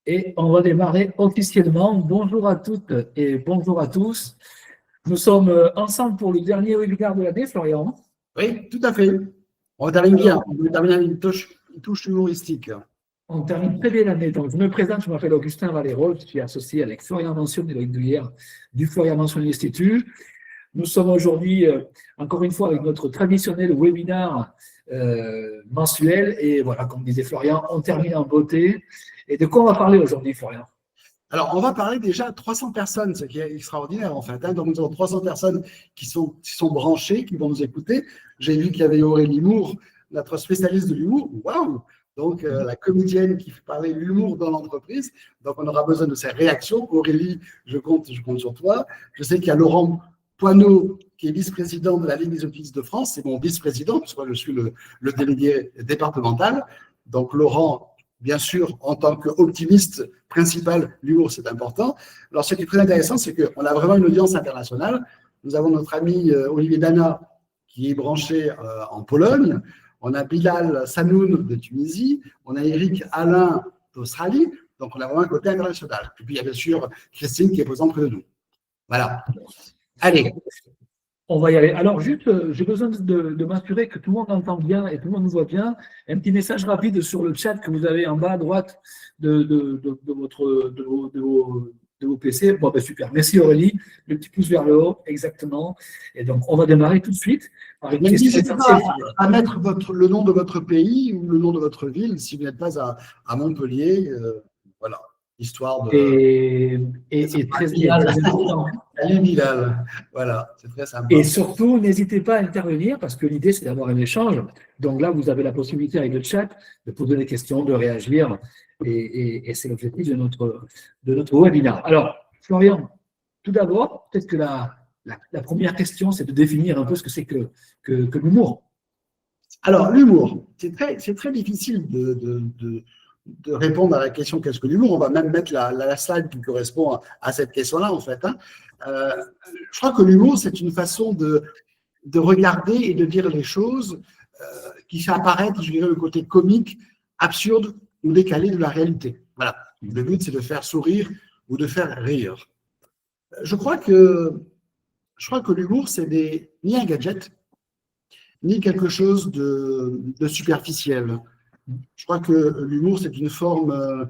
Et on va démarrer officiellement. Bonjour à toutes et bonjour à tous. Nous sommes ensemble pour le dernier webinaire de l'année, Florian. Oui, tout à fait. On termine bien. On termine avec une touche humoristique. On termine très bien l'année. Donc, je me présente, je m'appelle Augustin Valero, je suis associé avec Florian Mention et Loïc Douillère du Florian Mention Institut. Nous sommes aujourd'hui, encore une fois, avec notre traditionnel webinaire mensuel. Et voilà, comme disait Florian, on termine en beauté. Et de quoi on va parler aujourd'hui, Florian? Alors, on va parler déjà de 300 personnes, ce qui est extraordinaire en fait. Donc, nous avons 300 personnes qui sont branchées, qui vont nous écouter. J'ai vu qu'il y avait Aurélie Moore, notre spécialiste de l'humour. Waouh! Donc, la comédienne qui parlait de l'humour dans l'entreprise. Donc, on aura besoin de ses réactions. Aurélie, je compte sur toi. Je sais qu'il y a Laurent Poineau, qui est vice-président de la Ligue des autistes de France. C'est mon vice-président, parce que je suis le délégué départemental. Donc, Laurent, bien sûr, en tant qu'optimiste principal, l'humour, c'est important. Alors, ce qui est très intéressant, c'est qu'on a vraiment une audience internationale. Nous avons notre ami Olivier Dana, qui est branché en Pologne. On a Bilal Sanoun de Tunisie. On a Eric Alain d'Australie. Donc, on a vraiment un côté international. Et puis, il y a bien sûr Christine qui est présente près de nous. Voilà. Allez. On va y aller. Alors, juste, j'ai besoin de m'assurer que tout le monde entend bien et tout le monde nous voit bien. Un petit message rapide sur le chat que vous avez en bas à droite de vos PC. Bon, ben super. Merci Aurélie. Le petit pouce vers le haut, exactement. Et donc, on va démarrer tout de suite par une question essentielle. À mettre le nom de votre pays ou le nom de votre ville si vous n'êtes pas à Montpellier. Voilà. Histoire de. Et très bien. Salut Bilal. Voilà, c'est très sympa. Et surtout, n'hésitez pas à intervenir parce que l'idée, c'est d'avoir un échange. Donc là, vous avez la possibilité avec le chat de poser des questions, de réagir. Et c'est l'objectif de notre webinaire. Alors, Florian, tout d'abord, peut-être que la première question, c'est de définir un peu ce que c'est que l'humour. Alors, l'humour, c'est très difficile de répondre à la question qu'est-ce que l'humour. On va même mettre la slide qui correspond à cette question-là, en fait. Je crois que l'humour, c'est une façon de regarder et de dire les choses qui fait apparaître, je dirais, le côté comique, absurde ou décalé de la réalité. Voilà. Le but, c'est de faire sourire ou de faire rire. Je crois que l'humour, c'est ni un gadget, ni quelque chose de superficiel. Je crois que l'humour, c'est une forme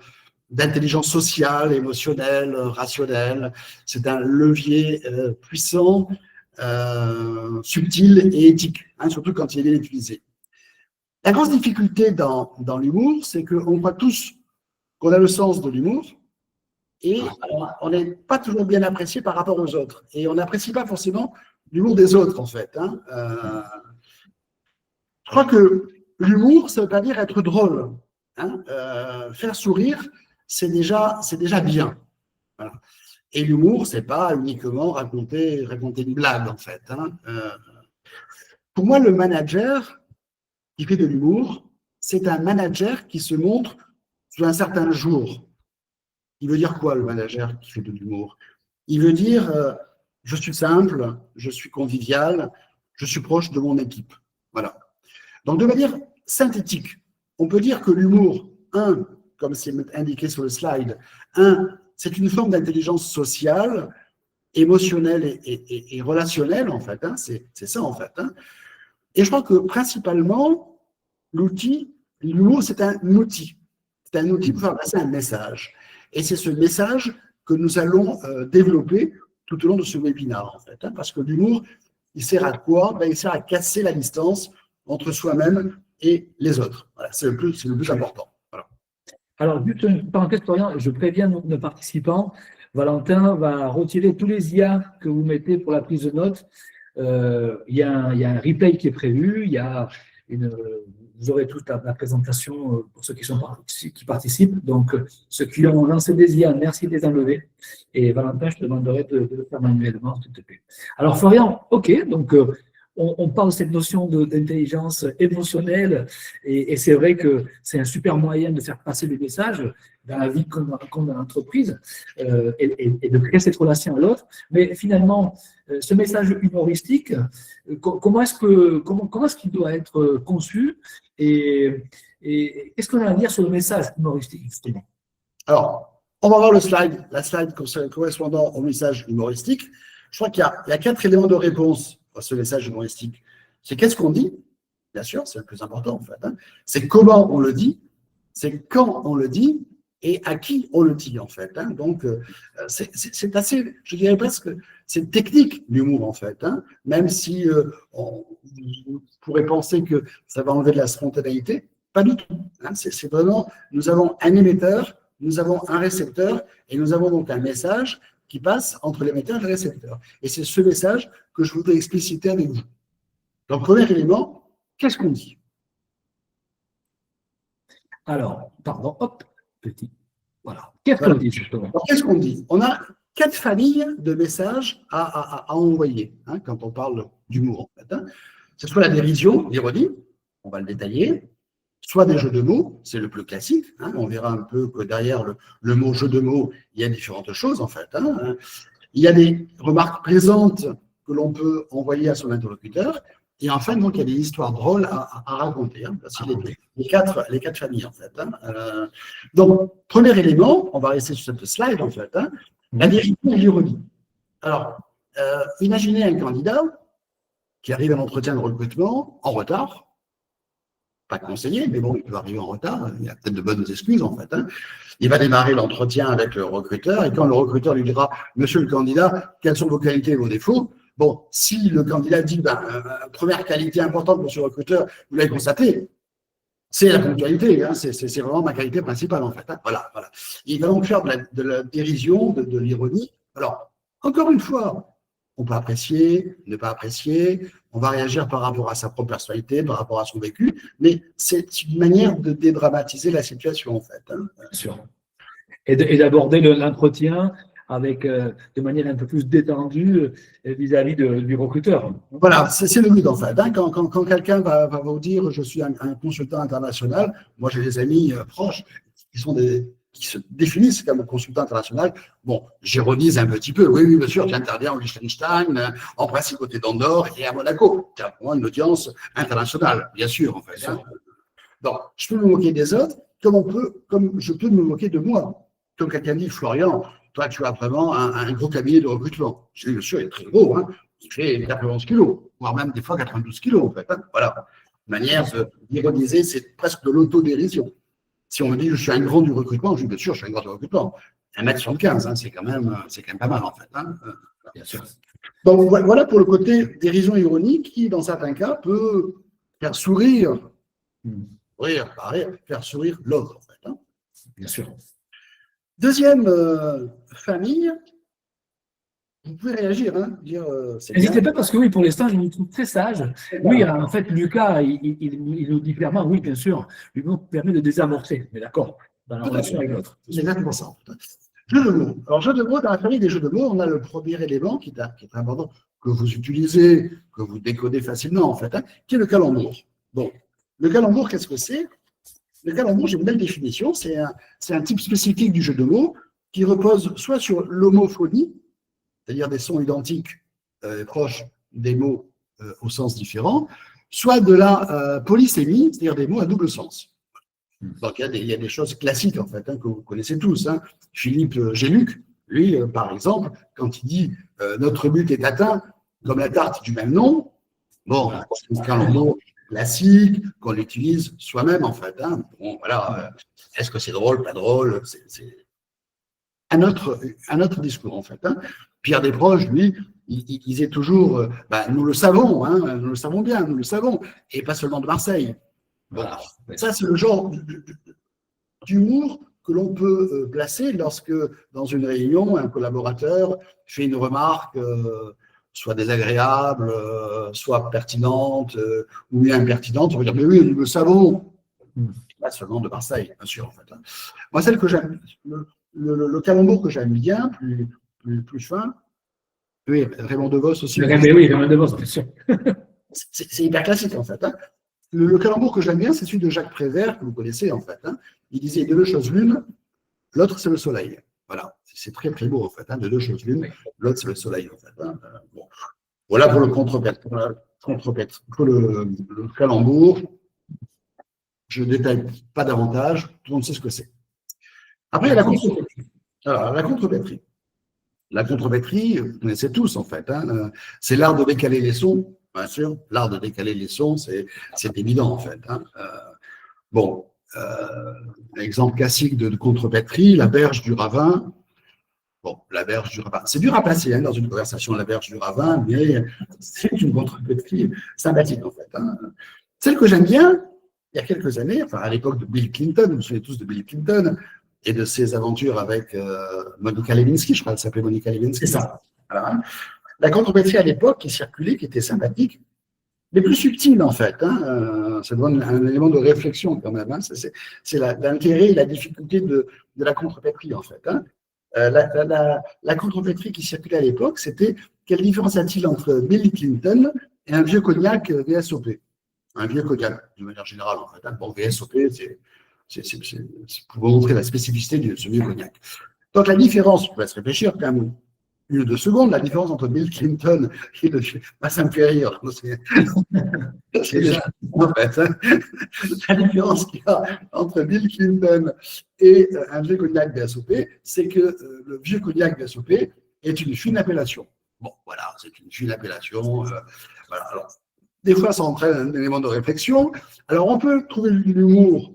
d'intelligence sociale, émotionnelle, rationnelle. C'est un levier puissant, subtil et éthique, surtout quand il est bien utilisé. La grosse difficulté dans l'humour, c'est qu'on croit tous qu'on a le sens de l'humour et on n'est pas toujours bien apprécié par rapport aux autres. Et on n'apprécie pas forcément l'humour des autres, en fait. Je crois que l'humour, ça ne veut pas dire être drôle. Faire sourire, c'est déjà bien. Voilà. Et l'humour, ce n'est pas uniquement raconter une blague, en fait. Pour moi, le manager qui fait de l'humour, c'est un manager qui se montre sous un certain jour. Il veut dire quoi, le manager qui fait de l'humour? Il veut dire je suis simple, je suis convivial, je suis proche de mon équipe. Voilà. Donc, de manière synthétique, on peut dire que l'humour, comme c'est indiqué sur le slide, c'est une forme d'intelligence sociale, émotionnelle et relationnelle, en fait. C'est ça, en fait. Et je crois que, principalement, l'humour, c'est un outil. C'est un outil pour faire passer un message. Et c'est ce message que nous allons développer tout au long de ce webinaire, en fait. Parce que l'humour, il sert à quoi? Il sert à casser la distance entre soi-même et les autres. Voilà, c'est le plus important. Voilà. Alors, juste une parenthèse, Florian, je préviens nos participants, Valentin va retirer tous les IA que vous mettez pour la prise de notes. Il y a un replay qui est prévu, vous aurez toute la présentation pour ceux qui participent. Donc, ceux qui ont lancé des IA, merci de les enlever. Et Valentin, je te demanderai de le faire manuellement, s'il te plaît. Alors, Florian, OK, donc on parle de cette notion d'intelligence émotionnelle et c'est vrai que c'est un super moyen de faire passer des messages dans la vie comme dans l'entreprise et de créer cette relation à l'autre. Mais finalement, ce message humoristique, comment est-ce qu'il doit être conçu et qu'est-ce qu'on a à dire sur le message humoristique, justement? Alors, on va voir la slide correspondant au message humoristique. Je crois qu'il y a 4 éléments de réponse à ce message humoristique. C'est qu'est-ce qu'on dit? Bien sûr, c'est le plus important en fait. Hein. C'est comment on le dit, c'est quand on le dit et à qui on le dit en fait. Hein. Donc, c'est assez, je dirais presque, c'est technique l'humour en fait. Hein. Même si on pourrait penser que ça va enlever de la spontanéité, pas du tout. Hein. C'est vraiment, nous avons un émetteur, nous avons un récepteur et nous avons donc un message qui passe entre l'émetteur et le récepteur. Et c'est ce message que je voudrais expliciter avec vous. Donc, premier élément, qu'est-ce qu'on dit? Alors, pardon, hop, petit. Voilà. Qu'est-ce qu'on dit justement? Alors, qu'est-ce qu'on dit? On a 4 familles de messages à envoyer hein, quand on parle d'humour. En fait, hein. C'est soit la dérision, l'ironie, on va le détailler, soit des jeux de mots, c'est le plus classique. Hein, on verra un peu que derrière le mot jeu de mots, il y a différentes choses en fait. Hein. Il y a des remarques plaisantes que l'on peut envoyer à son interlocuteur. Et enfin, donc, il y a des histoires drôles à raconter. Hein, c'est les quatre familles, en fait. Hein. Donc, premier élément, on va rester sur cette slide, en fait, hein, la dérision et l'ironie. Alors, imaginez un candidat qui arrive à l'entretien de recrutement en retard, pas conseillé, mais bon, il peut arriver en retard, il y a peut-être de bonnes excuses, en fait. Hein. Il va démarrer l'entretien avec le recruteur, et quand le recruteur lui dira « Monsieur le candidat, quelles sont vos qualités et vos défauts ?» Bon, si le candidat dit, première qualité importante, monsieur le recruteur, vous l'avez constaté, c'est la ponctualité, hein, c'est vraiment ma qualité principale, en fait. Hein, voilà. Il va donc faire de la dérision, de l'ironie. Alors, encore une fois, on peut apprécier, ne pas apprécier, on va réagir par rapport à sa propre personnalité, par rapport à son vécu, mais c'est une manière de dédramatiser la situation, en fait. Hein. Bien sûr. Et d'aborder l'entretien avec, de manière un peu plus détendue vis-à-vis du recruteur. Voilà, c'est le but en fait. Hein. Quand quelqu'un va vous dire je suis un consultant international, moi j'ai des amis proches qui se définissent comme consultant international. Bon, j'ironise un petit peu. Oui, bien sûr, j'interviens en Liechtenstein, en principauté d'Andorre et à Monaco. C'est pour moi une audience internationale, bien sûr en fait. Hein. Donc, je peux me moquer des autres comme je peux me moquer de moi. Comme quelqu'un dit, Florian, toi, tu as vraiment un gros cabinet de recrutement. Je dis, bien sûr, il est très gros, hein. Il fait 91 kilos, voire même des fois 92 kilos, en fait. Hein. Voilà. Manière d'ironiser, c'est presque de l'autodérision. Si on me dit, je suis un grand du recrutement, je dis, bien sûr, je suis un grand du recrutement. 1m75, hein, c'est quand même pas mal, en fait. Hein. Bien sûr. Donc, voilà pour le côté dérision ironique qui, dans certains cas, peut faire sourire, faire sourire l'autre, en fait. Hein. Bien sûr. Deuxième famille, vous pouvez réagir, hein, dire. N'hésitez pas parce que oui, pour l'instant, je vous trouve très sage. Oui, en fait, Lucas, il nous dit clairement, oui, bien sûr, lui permet de désamorcer, mais d'accord, dans la relation avec l'autre. C'est exactement ça. Jeu de mots. Alors, jeu de mots, dans la famille des jeux de mots, on a le premier élément qui est important, que vous utilisez, que vous décodez facilement, en fait, hein, qui est le calembour. Bon, le calembour, qu'est-ce que c'est? Le calembour, j'ai une belle définition, c'est un type spécifique du jeu de mots qui repose soit sur l'homophonie, c'est-à-dire des sons identiques proches des mots au sens différent, soit de la polysémie, c'est-à-dire des mots à double sens. Donc il y a des choses classiques en fait, hein, que vous connaissez tous. Hein. Philippe Géluc, lui, par exemple, quand il dit notre but est atteint, comme la tarte du même nom, bon, c'est un calembour classique qu'on utilise soi-même en fait. Hein. Bon, voilà, est-ce que c'est drôle, pas drôle, c'est un autre discours en fait. Hein. Pierre Desproges, lui, il disait toujours, nous le savons, hein, nous le savons bien, nous le savons, et pas seulement de Marseille. Bon, ça c'est le genre d'humour que l'on peut placer lorsque, dans une réunion, un collaborateur fait une remarque soit désagréable, soit pertinente, ou impertinente. On va dire, mais oui, nous le savons. Pas seulement de Marseille, bien sûr. En fait. Moi, celle que j'aime, le calembour que j'aime bien, plus fin, oui, Raymond DeVos aussi. Oui, Raymond DeVos, bien sûr. C'est hyper classique, en fait. Hein. Le calembour que j'aime bien, c'est celui de Jacques Prévert, que vous connaissez, en fait. Hein. Il disait de deux choses l'une, l'autre, c'est le soleil. Voilà, c'est très, très beau, en fait. Hein. De deux choses l'une, l'autre, c'est le soleil, en fait. Hein. Bon. Voilà pour le contre-pète. Pour le calembour, je ne détaille pas davantage, tout le monde sait ce que c'est. Après, il y a la contrepétrie. Alors, la contrepétrie. La contrepétrie, vous connaissez tous, en fait. Hein. C'est l'art de décaler les sons, bien sûr. L'art de décaler les sons, c'est évident, en fait. Hein. Bon, exemple classique de contrepétrie, la berge du ravin. Bon, la berge du ravin. C'est dur à placer hein, dans une conversation, la berge du ravin, mais c'est une contrepétrie sympathique, en fait. Hein. Celle que j'aime bien, il y a quelques années, enfin à l'époque de Bill Clinton, vous vous souvenez tous de Bill Clinton et de ses aventures avec Monica Lewinsky, je crois qu'elle s'appelait Monica Lewinsky. C'est ça. Voilà. La contrepétrie à l'époque qui circulait, qui était sympathique, mais plus subtile en fait. Hein, ça donne un élément de réflexion quand même. Hein, c'est l'intérêt et la difficulté de la contrepétrie en fait. Hein. La contrepétrie qui circulait à l'époque, c'était quelle différence y a-t-il entre Bill Clinton et un vieux cognac VSOP? Un vieux cognac, de manière générale, en fait. Hein. Bon, VSOP, c'est pour montrer la spécificité de ce vieux cognac. Donc, la différence, je vous laisse réfléchir quand même une ou deux secondes, la différence entre Bill Clinton et le. Bah, ça me fait rire. C'est déjà, en fait, hein. La différence qu'il y a entre Bill Clinton et un vieux cognac VSOP, c'est que le vieux cognac VSOP est une fine appellation. Bon, voilà, c'est une fine appellation. Voilà, alors. Des fois, ça entraîne un élément de réflexion. Alors, on peut trouver de l'humour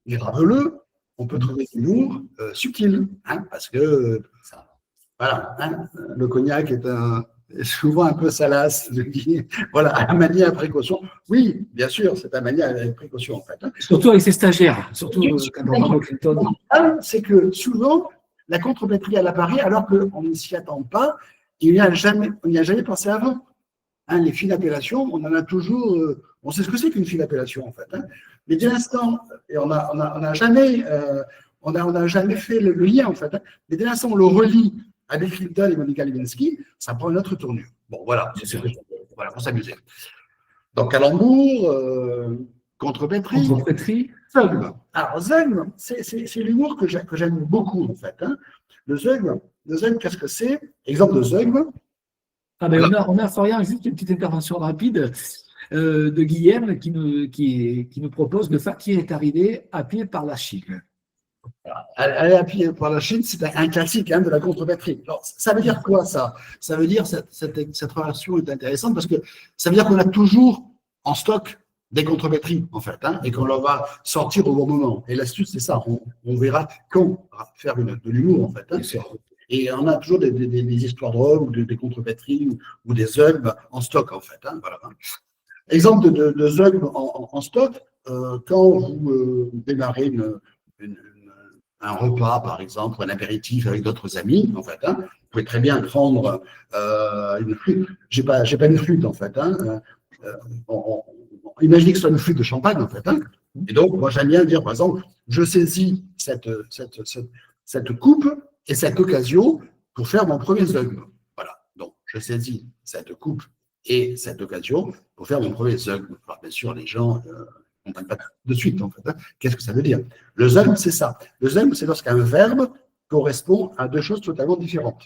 graveleux, on peut trouver de l'humour subtil, hein, parce que, voilà, hein, le cognac est souvent un peu salace, je dis, voilà, à manier à précaution. Oui, bien sûr, c'est à manier à précaution, en fait. Hein. Surtout avec ses stagiaire, surtout quand on parle de Clinton. C'est que souvent, la contrepétrie, elle apparaît alors qu'on ne s'y attend pas, il n'y a jamais pensé avant. Hein, les fines appellations, on en a toujours, on sait ce que c'est qu'une fine appellation en fait. Hein, mais dès l'instant, et on n'a jamais fait le lien en fait. Hein, mais dès l'instant on le relie à Bill Clinton et Monica Lewinsky, ça prend une autre tournure. Bon voilà, voilà pour s'amuser. Donc calembour, contrepétrie, zeugme. Alors zeugme, c'est l'humour que j'aime beaucoup en fait. Hein. Le zeugme, qu'est-ce que c'est? Exemple de zeugme. Ah ben on a Florian, juste une petite intervention rapide de Guillaume qui nous propose le fakir est arrivé à pied par la Chine. Aller à pied par la Chine, c'est un classique hein, de la contrepétrie. Alors, ça veut dire quoi ça? Ça veut dire cette relation est intéressante parce que ça veut dire qu'on a toujours en stock des contrepétries en fait, hein, et qu'on leur va sortir au bon moment. Et l'astuce c'est ça, on verra quand faire de l'humour en fait. Hein. Et on a toujours des histoires drôles ou des contrepétries ou des zeugmes en stock, en fait. Hein, voilà. Exemple de zeugmes en stock, quand vous démarrez un repas, par exemple, ou un apéritif avec d'autres amis, en fait, hein, vous pouvez très bien prendre une flûte. J'ai pas une flûte, en fait. Hein, imaginez que ce soit une flûte de champagne, en fait. Hein, et donc, moi, j'aime bien dire, par exemple, je saisis cette coupe et cette occasion pour faire mon premier zeugme. Voilà. Donc, je saisis cette coupe et cette occasion pour faire mon premier zeugme. Alors, bien sûr, les gens ne comprennent pas de suite, en fait. Hein. Qu'est-ce que ça veut dire? Le zeugme, c'est ça. Le zeugme, c'est lorsqu'un verbe correspond à deux choses totalement différentes.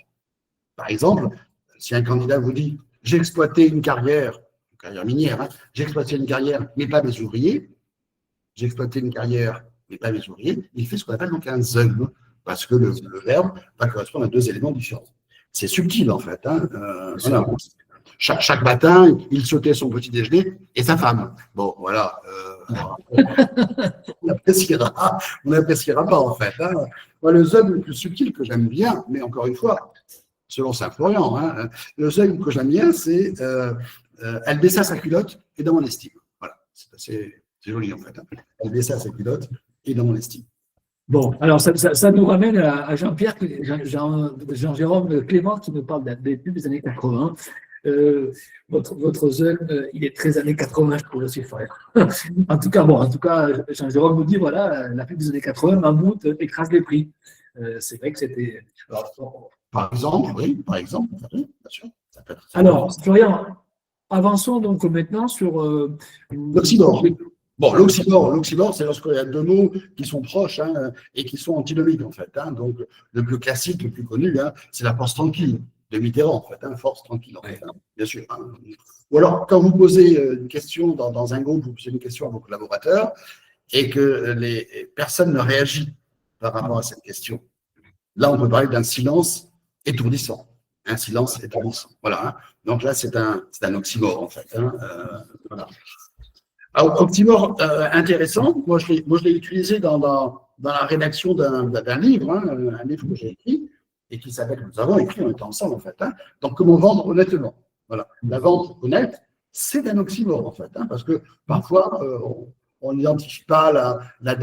Par exemple, si un candidat vous dit « j'ai exploité une carrière minière, hein, j'ai exploité une carrière, mais pas mes ouvriers », j'ai exploité une carrière, mais pas mes ouvriers, il fait ce qu'on appelle donc un zeugme. Parce que le verbe va correspondre à deux éléments différents. C'est subtil, en fait. Hein. Voilà. Chaque matin, il sautait son petit déjeuner et sa femme. Bon, voilà. On n'appréciera pas, en fait. Hein. Moi, le zeugme le plus subtil que j'aime bien, mais encore une fois, selon Saint-Florian, hein, le zeugme que j'aime bien, c'est elle baissa sa culotte et dans mon estime. Voilà. C'est joli, en fait. Hein. Elle baissa sa culotte et dans mon estime. Bon, alors ça nous ramène à Jean-Jérôme Clément qui nous parle des pubs des années 80. Votre zeugme, il est très années 80, je trouve aussi frère. En tout cas, Jean-Jérôme nous dit voilà, la pub des années 80, Mammouth écrase les prix. C'est vrai que c'était. Par exemple, oui, bien sûr. Alors, Florian, avançons donc maintenant sur l'oxymore. Bon, l'oxymore, c'est lorsqu'il y a deux mots qui sont proches hein, et qui sont antinomiques, en fait. Hein. Donc, le plus classique, le plus connu, hein, c'est la force tranquille de Mitterrand, en fait. Hein, force tranquille, en fait, hein, bien sûr. Hein. Ou alors, quand vous posez une question dans un groupe, vous posez une question à vos collaborateurs et que les personnes ne réagissent par rapport à cette question. Là, on peut parler d'un silence étourdissant. Un silence étourdissant. Voilà. Hein. Donc là, c'est un oxymore, en fait. Hein. Voilà. Alors, oxymore intéressant. Moi, je l'ai utilisé dans la rédaction d'un livre, hein, un livre que j'ai écrit, et qui s'appelle, nous avons écrit, on était ensemble, en fait. Hein. Donc, comment vendre honnêtement. Voilà. La vente honnête, c'est un oxymore, en fait. Hein, parce que parfois, on n'identifie pas la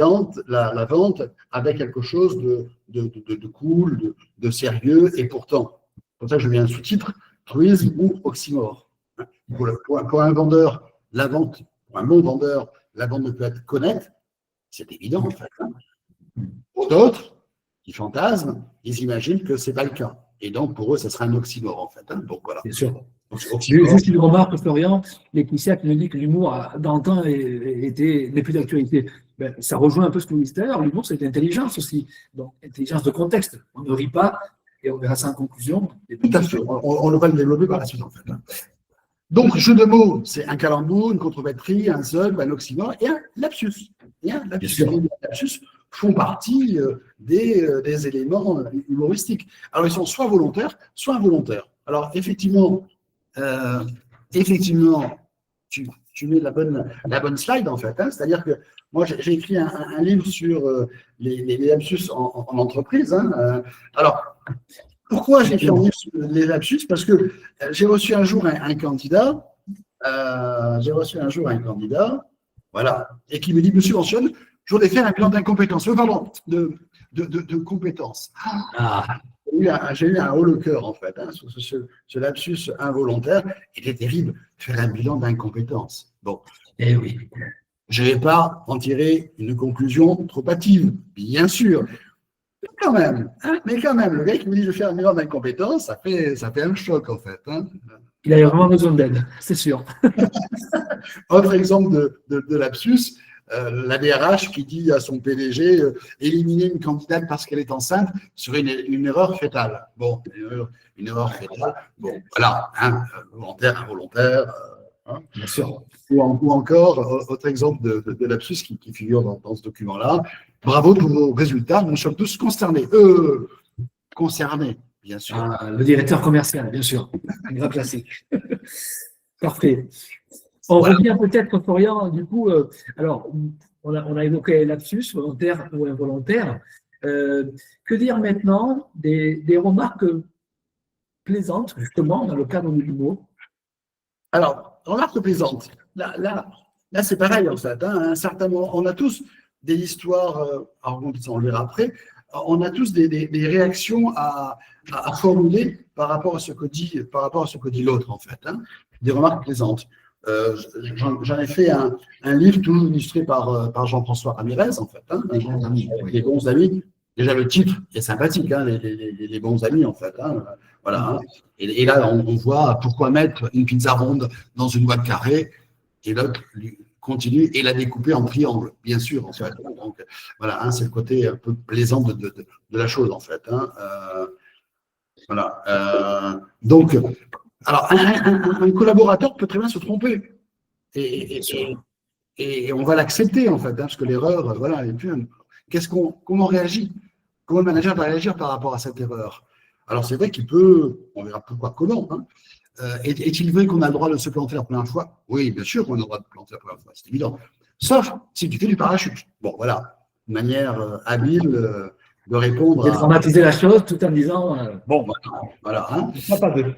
vente avec quelque chose de cool, de sérieux, et pourtant, pour ça je mets un sous-titre, truisme ou oxymore. Pour un vendeur, la vente, pour un bon vendeur, la vente ne peut être qu'honnête, c'est évident en fait. Hein. Pour d'autres, qui fantasment, ils imaginent que ce n'est pas le cas. Et donc pour eux, ce sera un oxymore en fait. Hein. Donc voilà. Bien sûr. Juste une remarque, Florian, Laetitia qui nous dit que l'humour, dans le temps, n'est plus d'actualité. Ben, ça rejoint un peu ce que vous disiez tout à l'heure. L'humour, c'est l'intelligence aussi. Donc, intelligence de contexte. On ne rit pas, et on verra ça en conclusion. Tout à fait. On va le développer par la suite, en fait. Donc, jeu de mots, c'est un calembour, une contrebatterie, un zug, un oxymore et un lapsus. Et un lapsus. Les lapsus font partie des éléments humoristiques. Alors, ils sont soit volontaires, soit involontaires. Alors, effectivement, tu mets la bonne slide, en fait. Hein, c'est-à-dire que moi, j'ai écrit un livre sur les lapsus en entreprise. Hein, alors, pourquoi j'ai écrit un livre sur les lapsus? Parce que j'ai reçu un jour un candidat, voilà, et qui me dit, monsieur Mentionne, je voudrais faire un bilan d'incompétence, pardon, de compétences. J'ai eu un haut le cœur, en fait, hein, sur ce lapsus involontaire. Il est terrible, faire un bilan d'incompétence. Bon. Eh oui. Je ne vais pas en tirer une conclusion trop hâtive, bien sûr. Mais quand même, le gars qui me dit je vais faire un bilan d'incompétence, ça fait un choc, en fait. Hein. Il a vraiment besoin d'aide, c'est sûr. Autre exemple de lapsus, la DRH qui dit à son PDG éliminer une candidate parce qu'elle est enceinte sur une erreur fétale. Bon, une erreur fétale. Bon, voilà, hein, volontaire, involontaire. Hein. Bien sûr. Ou encore, autre exemple de lapsus qui figure dans ce document-là. Bravo pour vos résultats, nous sommes tous concernés. Concernés, bien sûr. Le directeur commercial, bien sûr. Un grand classique. Parfait. On revient peut-être, Florian, du coup, alors, on a évoqué lapsus, volontaire ou involontaire. Que dire maintenant des remarques plaisantes, justement, dans le cadre de l'humour? Alors, remarque plaisante. Là c'est pareil, en fait. Hein, à un certain moment, on a tous des histoires, alors on le verra après, on a tous des réactions à formuler par rapport à ce que dit l'autre, en fait. Hein, des remarques plaisantes. J'en ai fait un livre toujours illustré par Jean-François Ramirez, en fait. Hein, les bons amis. Déjà, le titre est sympathique, hein, les bons amis, en fait. Hein, voilà. Hein. Et là, on voit pourquoi mettre une pizza ronde dans une boîte carrée et l'autre continue et la découper en triangle, bien sûr, en fait. Donc, voilà, hein, c'est le côté un peu plaisant de la chose, en fait. Hein. Voilà. Donc, alors, un collaborateur peut très bien se tromper. Et on va l'accepter, en fait, hein, parce que l'erreur, voilà, elle est plus. Comment on réagit? Comment le manager va réagir par rapport à cette erreur? Alors, c'est vrai qu'il peut, on verra pourquoi, comment. Hein. Est-il vrai qu'on a le droit de se planter la première fois? Oui, bien sûr qu'on a le droit de se planter la première fois, c'est évident. Sauf si tu fais du parachute. Bon, voilà, une manière habile de répondre. J'ai dramatisé la chose tout en disant. Bon, voilà. Hein. Pas deux.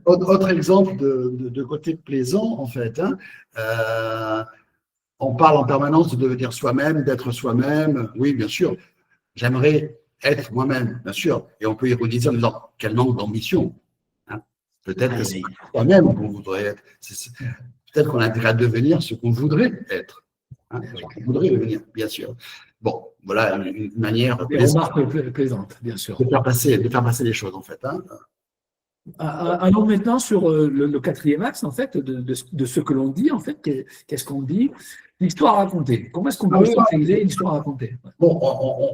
Autre exemple de côté plaisant, en fait. Hein. On parle en permanence de devenir soi-même, d'être soi-même. Oui, bien sûr. J'aimerais être moi-même, bien sûr. Et on peut ironiser en disant quel manque d'ambition. Hein. Peut-être que c'est soi-même qu'on voudrait être. Peut-être qu'on a intérêt à devenir ce qu'on voudrait être. Hein, ce qu'on voudrait devenir, bien sûr. Bon, voilà une manière plaisante, bien sûr. De faire passer les choses, en fait. Hein. Allons maintenant sur le quatrième axe, en fait, de ce que l'on dit, en fait. Qu'est-ce qu'on dit? L'histoire à raconter. Comment est-ce qu'on peut utiliser une histoire à raconter? Bon,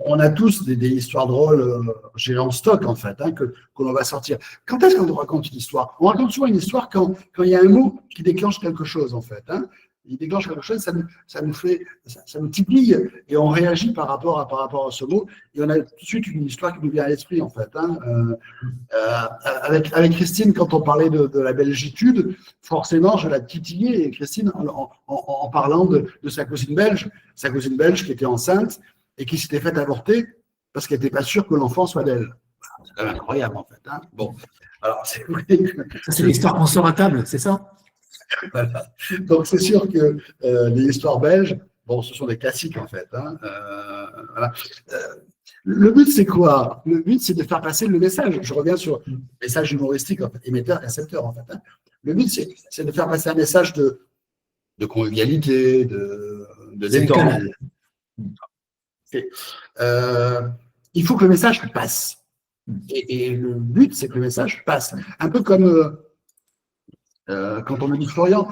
on a tous des histoires drôles j'ai en stock, en fait, hein, que l'on va sortir. Quand est-ce qu'on raconte une histoire? On raconte souvent une histoire quand il y a un mot qui déclenche quelque chose, en fait. Hein. il déclenche quelque chose, ça nous titille et on réagit par rapport à ce mot et on a tout de suite une histoire qui nous vient à l'esprit en fait. Avec Christine, quand on parlait de la belgitude, forcément je la titillais, Christine, en parlant de sa cousine belge qui était enceinte et qui s'était faite avorter parce qu'elle n'était pas sûre que l'enfant soit d'elle. C'est quand même incroyable en fait. Bon, alors c'est vrai que c'est l'histoire qu'on sort à table, c'est ça? voilà. Donc c'est sûr que les histoires belges, bon, ce sont des classiques en fait. Voilà. Le but c'est quoi? Le but c'est de faire passer le message. Je reviens sur le message humoristique, en fait, émetteur et récepteur en fait. Le but c'est de faire passer un message de convivialité, de détente. Il faut que le message passe. Et le but c'est que le message passe. Un peu comme quand on me dit Florian,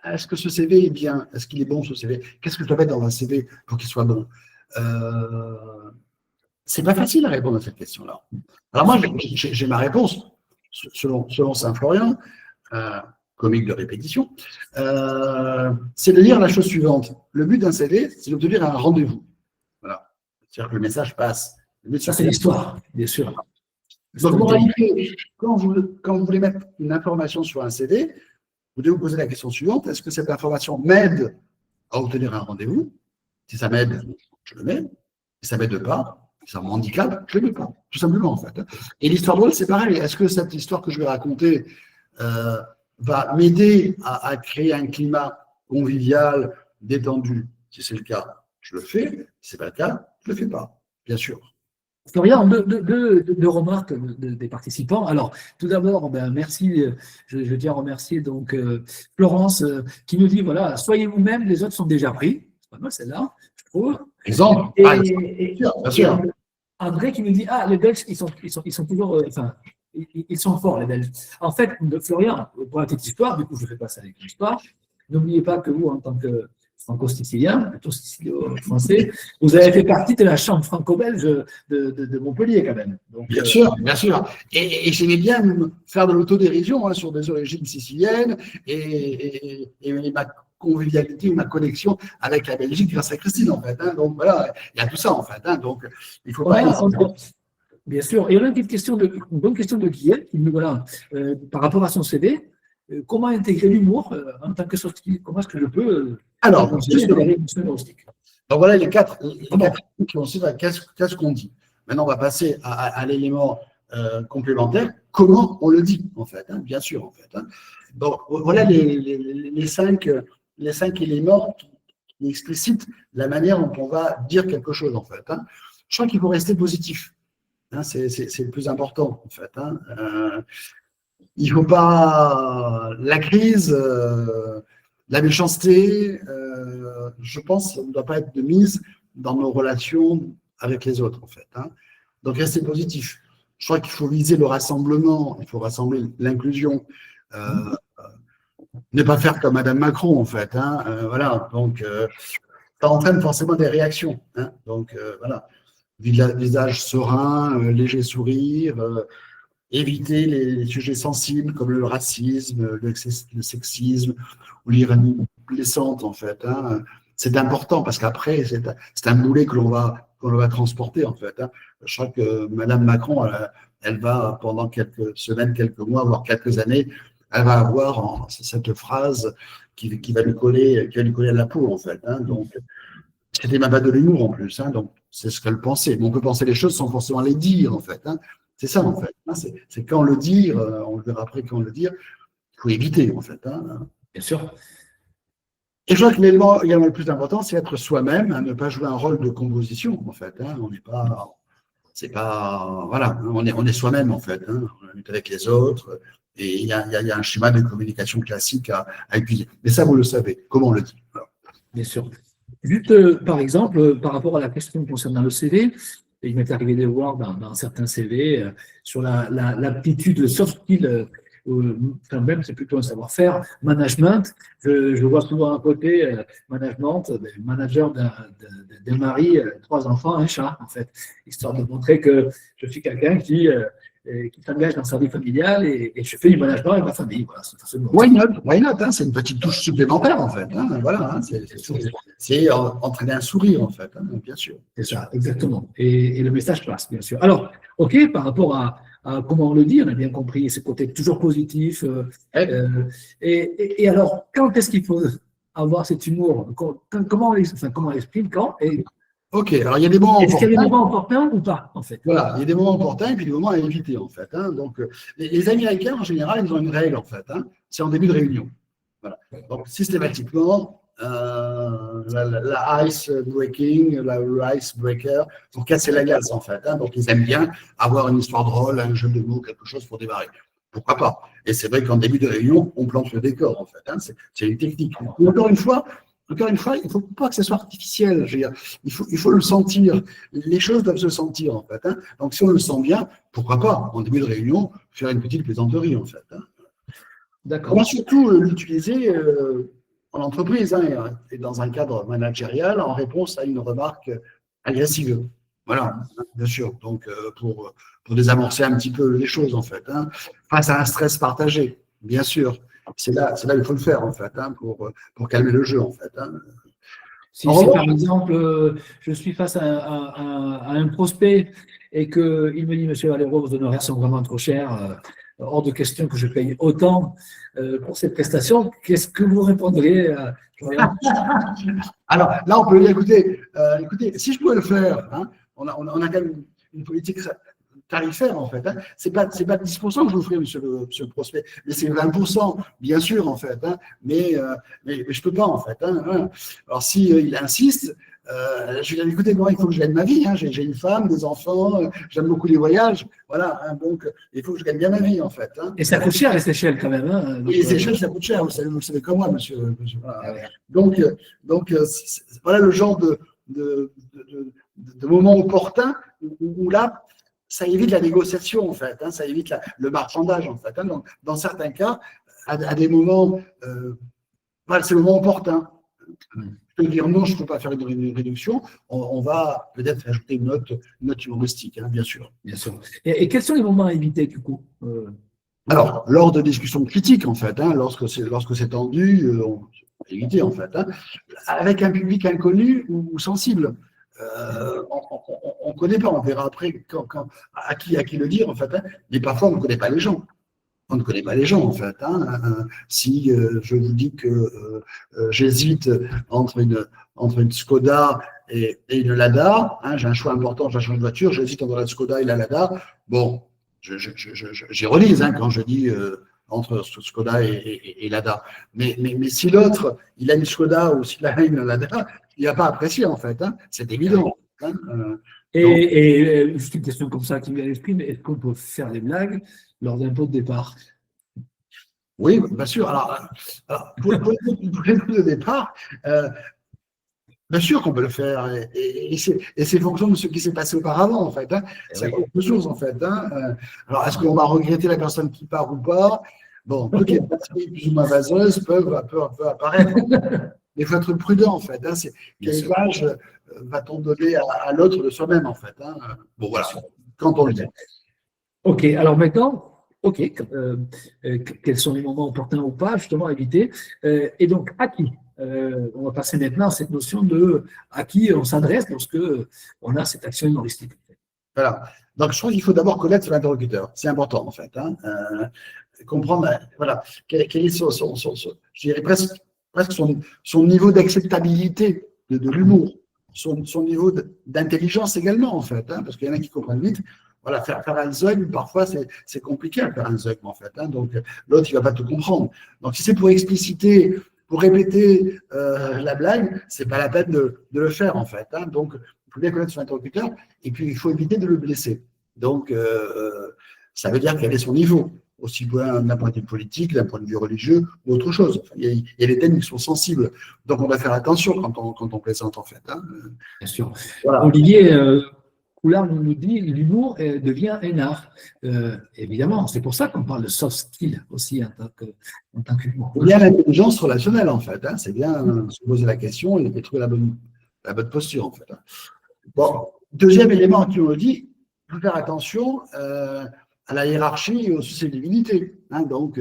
est-ce que ce CV est bien? Est-ce qu'il est bon ce CV? Qu'est-ce que je dois mettre dans un CV pour qu'il soit bon? C'est pas facile à répondre à cette question-là. Alors moi, j'ai ma réponse selon Saint-Florian, comique de répétition. C'est de dire la chose suivante. Le but d'un CV, c'est d'obtenir un rendez-vous. Voilà. C'est-à-dire que le message passe. Ça, c'est l'histoire, bien sûr. Donc, en réalité, quand vous voulez mettre une information sur un CV, vous devez vous poser la question suivante, est-ce que cette information m'aide à obtenir un rendez-vous? Si ça m'aide, je le mets. Si ça ne m'aide pas, si ça m'handicape, je ne le mets pas, tout simplement en fait. Et l'histoire drôle, c'est pareil. Est-ce que cette histoire que je vais raconter va m'aider à créer un climat convivial, détendu? Si c'est le cas, je le fais. Si ce n'est pas le cas, je ne le fais pas, bien sûr. Florian, deux remarques des participants. Alors, tout d'abord, merci, je tiens à remercier donc Florence qui nous dit, voilà, soyez vous-même, les autres sont déjà pris. C'est pas mal celle-là, je trouve. Exemple. Bien sûr. André qui nous dit, les Belges, ils sont toujours, ils sont forts, les Belges. En fait, Florian, pour la petite histoire, du coup, je fais passer avec l'histoire. N'oubliez pas que vous, en tant que franco-sicilien, plutôt sicilio-français, vous avez fait partie de la chambre franco-belge de Montpellier quand même. Donc, bien sûr, bien sûr. Et j'aimais bien faire de l'autodérision sur des origines siciliennes et ma convivialité, ma connexion avec la Belgique grâce à Christine en fait. Donc voilà, il y a tout ça en fait. Donc il faut pas. Bien sûr. Et on a une bonne question de Guillaume qui nous voilà par rapport à son CV. Comment intégrer l'humour en tant que soft skill? Comment est-ce que je peux donc voilà les quatre qui vont suivre. Qu'est-ce qu'on dit? Maintenant, on va passer à l'élément complémentaire. Comment on le dit, en fait, bien sûr, en fait. Donc voilà les cinq éléments qui explicitent la manière dont on va dire quelque chose, en fait. Je crois qu'il faut rester positif. C'est le plus important, en fait. Il ne faut pas la crise, la méchanceté, je pense, ne doit pas être de mise dans nos relations avec les autres, en fait. Donc, rester positif. Je crois qu'il faut viser le rassemblement, il faut rassembler l'inclusion. Ne pas faire comme Madame Macron, en fait. Voilà, donc, ça entraîne forcément des réactions. Donc, voilà. Visage serein, léger sourire, éviter les sujets sensibles comme le racisme, le sexisme ou l'ironie blessante, en fait. C'est important parce qu'après, c'est un boulet que l'on va transporter, en fait. Je crois que Mme Macron, elle va, pendant quelques semaines, quelques mois, voire quelques années, elle va avoir cette phrase qui va lui coller à la peau, en fait. Donc, c'était même pas de l'humour, en plus. Donc, c'est ce qu'elle pensait. Mais on peut penser les choses sans forcément les dire, en fait. C'est ça, en fait. C'est quand le dire, on le verra après quand le dire, il faut éviter, en fait. Bien sûr. Et je crois que l'élément également le plus important, c'est être soi-même, ne pas jouer un rôle de composition, en fait. On n'est pas. C'est pas. Voilà, on est soi-même, en fait. On est avec les autres. Et il y a un schéma de communication classique à utiliser. Mais ça, vous le savez. Comment on le dit? Alors. Bien sûr. Juste, par exemple, par rapport à la question concernant le CV, il m'est arrivé de voir dans certains CV sur l'aptitude, le soft skill, enfin même c'est plutôt un savoir-faire, management. Je vois souvent à côté management, manager d'un mari, 3 enfants, un chat, en fait, histoire de montrer que je suis quelqu'un qui qui s'engage dans sa vie familiale et je fais du management avec ma famille. Voilà, Why not, hein, c'est une petite touche supplémentaire, en fait. Hein, voilà, hein, c'est entraîner un sourire, en fait, hein, bien sûr. C'est ça, exactement. Et le message passe, bien sûr. Alors, OK, par rapport à comment on le dit, on a bien compris ce côté toujours positif. Et alors, quand est-ce qu'il faut avoir cet humour? Comment on l'exprime, quand? Ok, alors il y a des moments Est-ce qu'il y a des importants. moments importants ou pas, en fait? Voilà, il y a des moments importants et puis des moments à éviter, en fait. Hein. Donc, les Américains, en général, ils ont une règle, en fait. Hein. C'est en début de réunion. Voilà. Donc, systématiquement, la ice breaking, la ice breaker, pour casser la glace, en fait. Hein. Donc, ils aiment bien avoir une histoire drôle, un jeu de mots, quelque chose pour démarrer. Pourquoi pas? Et c'est vrai qu'en début de réunion, on plante le décor, en fait. Hein. C'est une technique. Et encore une fois, il ne faut pas que ce soit artificiel. Je veux dire, il faut le sentir. Les choses doivent se sentir, en fait. Hein. Donc, si on le sent bien, pourquoi pas, en début de réunion, faire une petite plaisanterie, en fait. Hein. D'accord. On va surtout l'utiliser en entreprise et dans un cadre managérial en réponse à une remarque agressive. Voilà, bien sûr. Donc, pour désamorcer un petit peu les choses, en fait. Hein. Face à un stress partagé, bien sûr. C'est là qu'il faut le faire, en fait, hein, pour calmer le jeu, en fait. Hein. Si par exemple, je suis face à un prospect et qu'il me dit, Monsieur Valero, vos honoraires sont vraiment trop chers, hors de question que je paye autant pour cette prestation, qu'est-ce que vous répondriez Alors, là, on peut dire, écoutez, si je pouvais le faire, hein, on a quand même une politique tarifaire, en fait. Hein. C'est pas 10% que je vous ferai, monsieur le prospect, mais c'est 20%, bien sûr, en fait. Hein. Mais je peux pas, en fait. Hein. Alors, il insiste, je lui dis, écoutez, moi, il faut que je gagne ma vie. Hein. J'ai une femme, des enfants, j'aime beaucoup les voyages. Voilà, hein, donc il faut que je gagne bien ma vie, en fait. Hein. Et ça coûte cher, les Seychelles, quand même. Hein. Oui, les Seychelles, ça coûte cher, vous le savez comme moi, monsieur. Voilà. Donc voilà le genre de moment opportun où là, ça évite la négociation, en fait. Hein, ça évite le marchandage, en fait. Hein. Donc, dans certains cas, à des moments, voilà, c'est le moment opportun. Je peux dire non, je ne peux pas faire une réduction. On va peut-être ajouter une note humoristique, hein, bien sûr. Bien sûr. Et quels sont les moments à éviter, du coup Alors, lors de discussions critiques, en fait, hein, lorsque c'est tendu, on peut éviter, en fait. Hein, avec un public inconnu ou sensible. On ne connaît pas, on verra après à qui le dire, en fait. Hein, mais parfois, on ne connaît pas les gens. On ne connaît pas les gens, en fait. Hein. Si je vous dis que j'hésite entre une Skoda et une Lada, hein, j'ai un choix important, je change de voiture, j'hésite entre la Skoda et la Lada, bon, j'ironise hein, quand je dis entre Skoda et Lada. Mais si l'autre, il a une Skoda ou s'il a une Lada, il n'a pas apprécié, en fait. Hein. C'est évident. Hein. Et juste une question comme ça qui me vient à l'esprit, mais est-ce qu'on peut faire des blagues lors d'un pot de départ? Oui, bien sûr. Alors pour les pots de départ, bien sûr qu'on peut le faire. Et c'est fonction de ce qui s'est passé auparavant, en fait. Hein. C'est autre chose, en fait. Hein. Alors, est-ce qu'on va regretter la personne qui part ou pas? Bon, toutes les personnes plus ou moins vaseuses peuvent un peu apparaître. Mais il faut être prudent, en fait. Hein. Quelle image va-t-on donner à l'autre de soi-même, en fait. Hein. Bon, voilà, quand on le dit. OK, alors maintenant, quels sont les moments opportuns ou pas, justement, à éviter. Et donc, à qui on va passer maintenant à cette notion de à qui on s'adresse lorsque on a cette action humoristique. Voilà. Donc, je crois qu'il faut d'abord connaître son interlocuteur. C'est important, en fait. Hein. Comprendre, voilà, quel est je dirais presque son niveau d'acceptabilité de l'humour, son niveau d'intelligence également, en fait, hein, parce qu'il y en a qui comprennent vite. Voilà, faire un zeug, parfois, c'est compliqué à faire un zeug, en fait. Hein, donc, l'autre, il ne va pas tout comprendre. Donc, si c'est pour expliciter, pour répéter la blague, ce n'est pas la peine de le faire, en fait. Hein, donc, il faut bien connaître son interlocuteur, et puis il faut éviter de le blesser. Donc, ça veut dire quel est son niveau, aussi bien d'un point de vue politique, d'un point de vue religieux, ou autre chose. Enfin, il y a des thèmes qui sont sensibles. Donc, on doit faire attention quand on plaisante, en fait. Hein. Bien sûr. Voilà. Olivier Coulard nous dit l'humour devient un art. Évidemment, c'est pour ça qu'on parle de soft skill aussi en tant qu'humour. Il y a l'intelligence relationnelle, en fait. Hein. C'est bien se poser la question et trouver la bonne posture, en fait. Hein. Bon, deuxième élément qui nous dit, il faut faire attention à la hiérarchie et aux susceptibilités. Hein. Donc,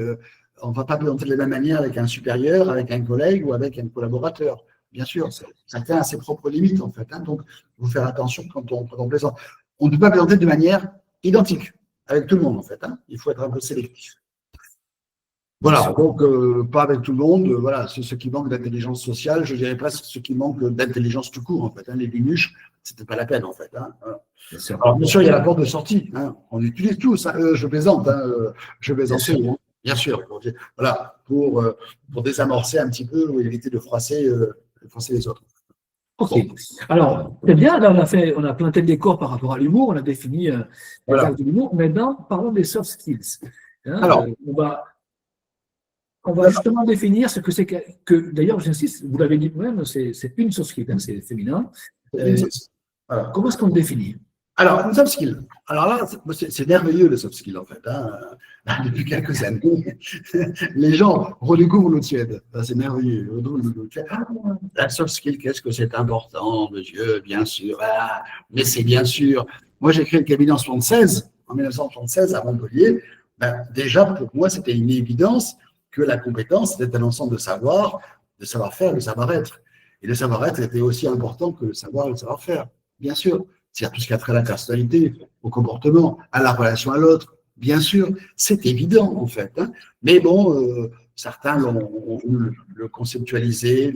on ne va pas plaisanter de la même manière avec un supérieur, avec un collègue ou avec un collaborateur. Bien sûr, chacun a ses propres limites, en fait. Hein. Donc, il faut faire attention quand on plaisante. On ne peut pas plaisanter de manière identique avec tout le monde, en fait. Hein. Il faut être un peu sélectif. Voilà, donc pas avec tout le monde, voilà, c'est ce qui manque d'intelligence sociale, je dirais presque ce qui manque d'intelligence tout court, en fait. Hein. Les binuches, c'était pas la peine, en fait. Hein. Voilà. Alors, bien sûr, il y a la porte de sortie, hein. On utilise tous, hein. Je plaisante, hein. Je plaisante, hein. Bien sûr, voilà, pour désamorcer un petit peu ou éviter de froisser les autres. Ok. Alors, c'est bien, là, on a planté le décor par rapport à l'humour, on a défini les Voilà. axes de l'humour. Maintenant, parlons des soft skills. Hein, Alors, on va justement définir ce que c'est que d'ailleurs, j'insiste, vous l'avez dit vous-même, c'est une soft skill, hein, c'est féminin. Voilà. Comment est-ce qu'on le définit? Alors, une soft skill. Alors là, c'est merveilleux, le soft skill, en fait. Hein. Depuis quelques années, les gens redécouvrent l'eau tiède. C'est merveilleux. La soft skill, qu'est-ce que c'est important, monsieur? Bien sûr. Ah, mais c'est bien sûr. Moi, j'ai créé le cabinet en 1976, à Montpellier. Ben, déjà, pour moi, c'était une évidence que la compétence était un ensemble de savoir, de savoir-faire, de savoir-être. Et le savoir-être était aussi important que le savoir et le savoir-faire, bien sûr. C'est-à-dire tout ce qui a trait à la personnalité, au comportement, à la relation à l'autre, bien sûr, c'est évident en fait. Hein. Mais bon, certains ont voulu le conceptualiser,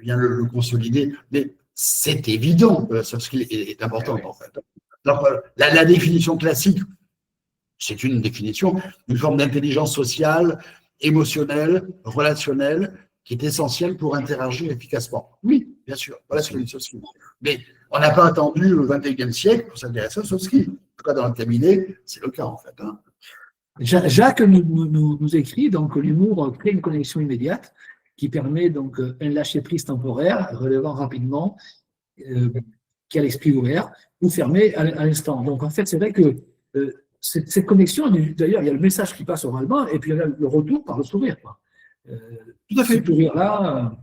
bien le consolider, mais c'est évident que la soft skill est importante en fait. Donc, la définition classique, c'est une définition, une forme d'intelligence sociale, émotionnelle, relationnelle, qui est essentielle pour interagir efficacement. Oui, bien sûr, voilà ce qu'est une soft skill. Mais on n'a pas attendu le 21e siècle pour s'intéresser aux soft skills. En tout cas, dans le cabinet, c'est le cas, en fait. Hein. Jacques nous écrit, donc, l'humour crée une connexion immédiate qui permet donc un lâcher-prise temporaire, relevant rapidement, qui a l'esprit ouvert, ou fermé à l'instant. Donc, en fait, c'est vrai que cette connexion, d'ailleurs, il y a le message qui passe oralement, et puis il y a le retour par le sourire. Quoi. Tout à fait. Ce sourire-là...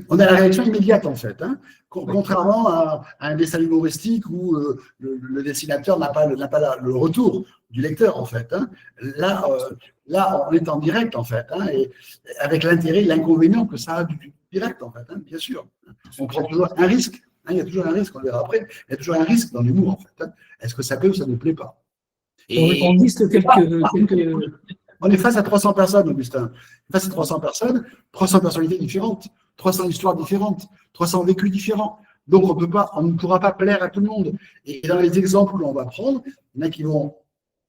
On a la réaction immédiate, en fait. Hein. Contrairement à un dessin humoristique où le dessinateur n'a pas le retour du lecteur, en fait. Hein. Là, on est en direct, en fait, hein, et avec l'intérêt et l'inconvénient que ça a du direct, en fait, hein, bien sûr. On prend toujours un risque. Hein, il y a toujours un risque, on verra après. Il y a toujours un risque dans l'humour, en fait. Hein. Est-ce que ça plaît ou ça ne plaît pas? On liste quelques... On est face à 300 personnes, Augustin. Face à 300 personnes, 300 personnalités différentes, 300 histoires différentes, 300 vécus différents. Donc, on ne pourra pas plaire à tout le monde. Et dans les exemples que l'on va prendre, il y en a qui vont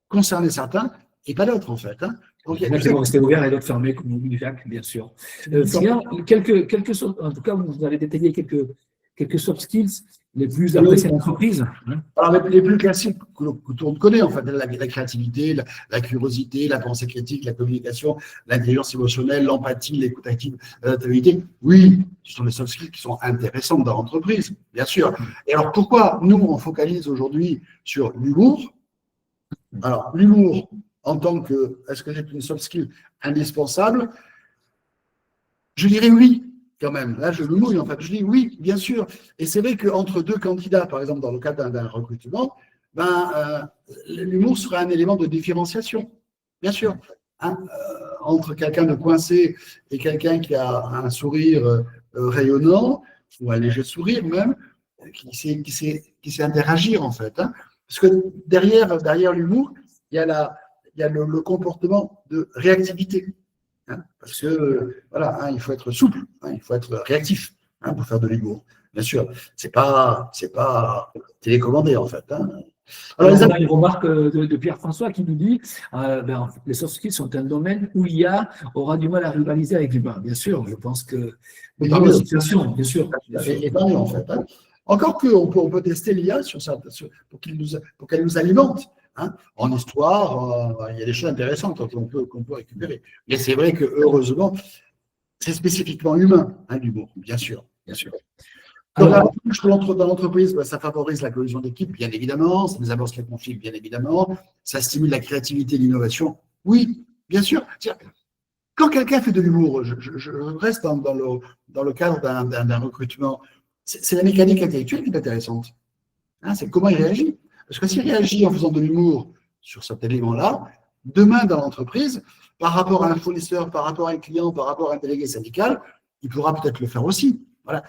concerner certains et pas d'autres, en fait. Hein. Donc, il y en a qui vont rester ouverts et d'autres fermés, comme vous Jacques, bien sûr. Florian, en tout cas, vous avez détaillé quelques soft skills les plus appréciés d'entreprise. Hein. Alors, les plus classiques que tout le monde connaît, en fait, la créativité, la curiosité, la pensée critique, la communication, l'intelligence émotionnelle, l'empathie, l'écoute active, l'adaptabilité. Oui, ce sont des soft skills qui sont intéressantes dans l'entreprise, bien sûr. Et alors, pourquoi nous, on focalise aujourd'hui sur l'humour? Alors, l'humour, en tant que, est-ce que c'est une soft skill indispensable? Je dirais oui. Quand même, là je me mouille en fait, je dis oui, bien sûr. Et c'est vrai qu'entre deux candidats, par exemple dans le cadre d'un recrutement, l'humour serait un élément de différenciation, bien sûr. Hein, entre quelqu'un de coincé et quelqu'un qui a un sourire rayonnant, ou un léger sourire même, qui sait interagir en fait. Hein. Parce que derrière l'humour, il y a le comportement de réactivité. Hein, parce que voilà, hein, il faut être souple, hein, il faut être réactif hein, pour faire de l'humour. Bien sûr, c'est pas télécommandé en fait. Hein. Alors, on a une remarque de Pierre-François qui nous dit les soft skills sont un domaine où l'IA aura du mal à rivaliser avec l'humain. Bien sûr, je pense que dans la situation, bien sûr. Et tant mieux en fait. Hein. Encore qu'on peut tester l'IA pour qu'elle nous alimente. Hein. En histoire, il y a des choses intéressantes qu'on peut récupérer. Mais c'est vrai que heureusement, c'est spécifiquement humain, hein, l'humour, bien sûr. Bien sûr. Alors, dans l'entreprise, ça favorise la cohésion d'équipe, bien évidemment, ça désamorce les conflits, bien évidemment, ça stimule la créativité et l'innovation. Oui, bien sûr. Quand quelqu'un fait de l'humour, je reste dans le cadre d'un recrutement, c'est la mécanique intellectuelle qui est intéressante. Hein, c'est comment il réagit. Parce que s'il réagit en faisant de l'humour sur cet élément-là, demain dans l'entreprise, par rapport à un fournisseur, par rapport à un client, par rapport à un délégué syndical, il pourra peut-être le faire aussi. Voilà.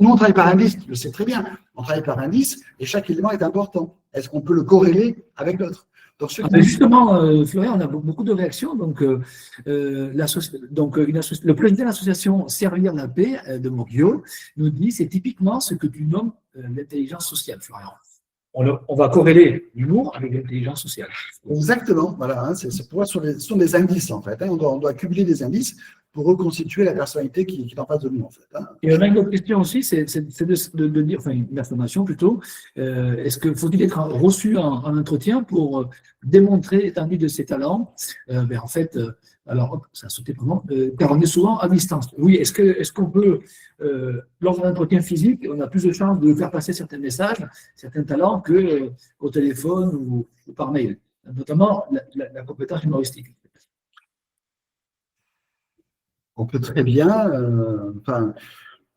Nous, on travaille par indice, je le sais très bien. On travaille par indice et chaque élément est important. Est-ce qu'on peut le corréler avec l'autre? Justement, Florian, on a beaucoup de réactions. Donc, le président de l'association Servir la paix de Morgio nous dit c'est typiquement ce que tu nommes l'intelligence sociale, Florian. On va corréler l'humour avec l'intelligence sociale. Exactement, voilà. Hein, pour moi, ce sont des indices, en fait. Hein, on doit cumuler des indices pour reconstituer la personnalité qui est en face de nous, en fait. Hein. Et on a une autre question aussi, c'est de dire, enfin une affirmation plutôt, est-ce que faut-il être reçu en entretien pour démontrer l'étendue de ses talents? En fait, alors hop, ça a sauté vraiment, car on est souvent à distance. Oui, est-ce qu'on peut, lors d'un entretien physique, on a plus de chances de faire passer certains messages, certains talents qu'au téléphone ou par mail, notamment la compétence humoristique. On peut très bien,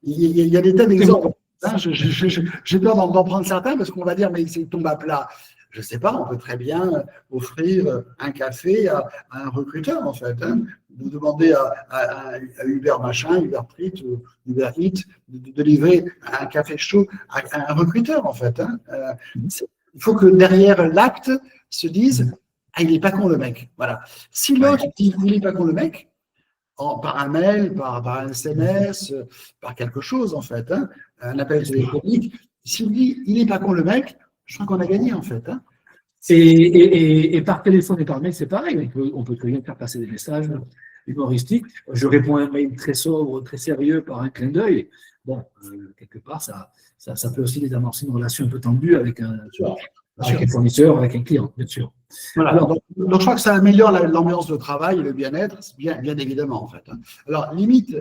il y a des tas d'exemples. Hein, j'ai peur d'en prendre certains parce qu'on va dire, mais il tombe à plat. Je ne sais pas, on peut très bien offrir un café à un recruteur, en fait. Hein, de demander à Uber machin, Uber Treat ou Uber Eat de livrer un café chaud à un recruteur, en fait. Hein. Il faut que derrière l'acte se dise, ah, il n'est pas con le mec. Voilà. Si l'autre dit, il n'est pas con le mec, par un mail, par un SMS, par quelque chose, en fait, hein, un appel téléphonique. S'il dit, il n'est pas con le mec, je crois qu'on a gagné, en fait. Hein. Et par téléphone et par mail, c'est pareil. On peut très bien faire passer des messages humoristiques. Je réponds à un mail très sobre, très sérieux par un clin d'œil. Bon, quelque part, ça peut aussi désamorcer une relation un peu tendue avec un fournisseur, avec un client, bien sûr. Voilà. Alors, donc, je crois que ça améliore l'ambiance de travail et le bien-être, bien évidemment, en fait. Hein. Alors, limite